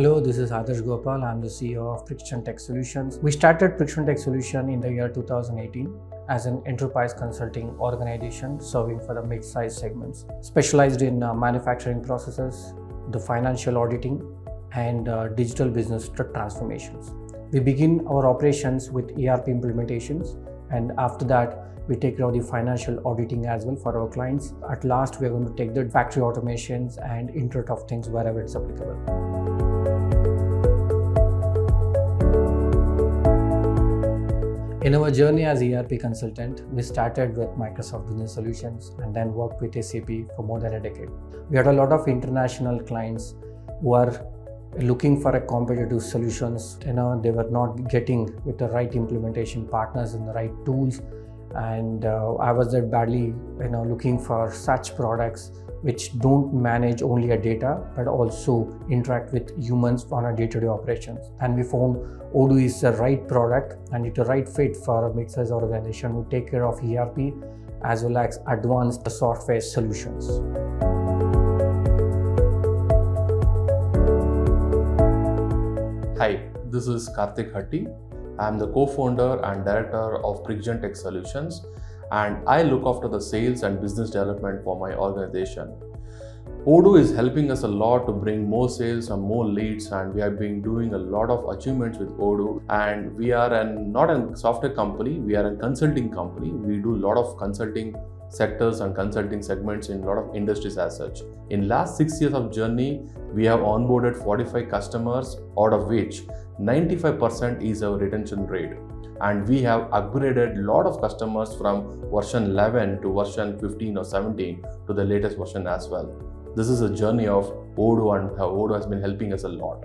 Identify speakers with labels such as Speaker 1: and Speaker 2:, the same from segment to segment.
Speaker 1: Hello, this is Adarsh Gopal. I'm the CEO of Prixgen Tech Solutions. We started Prixgen Tech Solutions in the year 2018 as an enterprise consulting organization serving for the mid-sized segments, specialized in manufacturing processes, the financial auditing, and digital business transformations. We begin our operations with ERP implementations, and after that, we take care of the financial auditing as well for our clients. At last, we're going to take the factory automations and Internet of Things wherever it's applicable. In our journey as ERP consultant, we started with Microsoft Business Solutions and then worked with SAP for more than a decade. We had a lot of international clients who are looking for a competitive solutions. They were not getting with the right implementation partners and the right tools. And I was there badly, looking for such products which don't manage only a data, but also interact with humans on a day-to-day operations. And we found Odoo is the right product and it's the right fit for a mid-sized organization who take care of ERP as well as advanced software solutions.
Speaker 2: Hi, this is Karthik Hatti. I am the co-founder and director of Prixgen Tech Solutions, and I look after the sales and business development for my organization. Odoo is helping us a lot to bring more sales and more leads, and we have been doing a lot of achievements with Odoo. And we are not a software company, we are a consulting company. We do a lot of consulting sectors and consulting segments in a lot of industries as such. In last 6 years of journey, we have onboarded 45 customers, out of which 95% is our retention rate. And we have upgraded a lot of customers from version 11 to version 15 or 17 to the latest version as well. This is a journey of Odoo and how Odoo has been helping us a lot.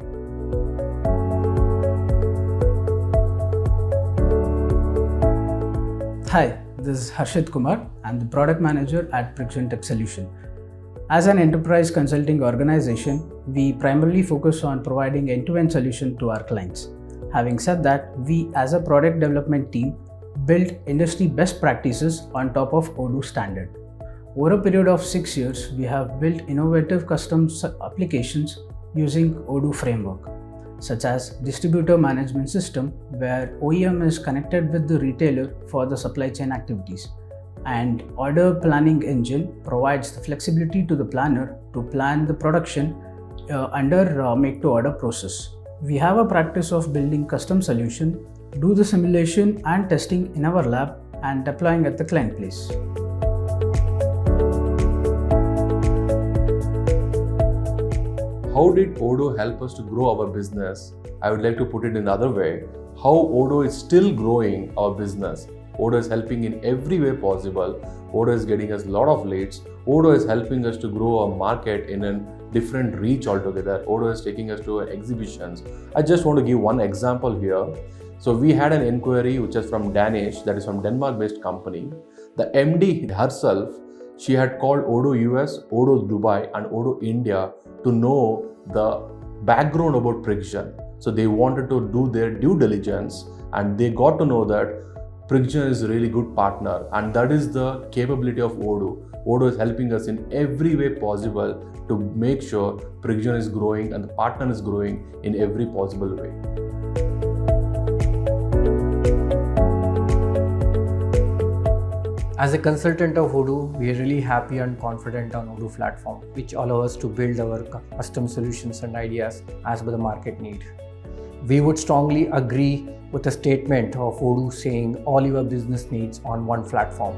Speaker 3: Hi, this is Harshit Kumar. I'm the product manager at Prixgen Tech Solutions. As an enterprise consulting organization, we primarily focus on providing end-to-end solution to our clients. Having said that, we as a product development team build industry best practices on top of Odoo standard. Over a period of 6 years, we have built innovative custom applications using Odoo framework, such as distributor management system, where OEM is connected with the retailer for the supply chain activities, and order planning engine provides the flexibility to the planner to plan the production under make to order process. We have a practice of building custom solution, do the simulation and testing in our lab, and deploying at the client place.
Speaker 2: How did Odoo help us to grow our business? I would like to put it in another way. How Odoo is still growing our business. Odoo is helping in every way possible. Odoo is getting us a lot of leads. Odoo is helping us to grow our market in a different reach altogether. Odoo is taking us to exhibitions. I just want to give one example here. So we had an inquiry which is from Danish, that is from Denmark-based company. The MD herself, she had called Odoo US, Odoo Dubai and Odoo India to know the background about Prixgen. So they wanted to do their due diligence and they got to know that Prixgen is a really good partner, and that is the capability of Odoo. Odoo is helping us in every way possible to make sure Prixgen is growing and the partner is growing in every possible way.
Speaker 1: As a consultant of Odoo, we are really happy and confident on Odoo platform, which allow us to build our custom solutions and ideas as per the market need. We would strongly agree with the statement of Odoo saying all your business needs on one platform.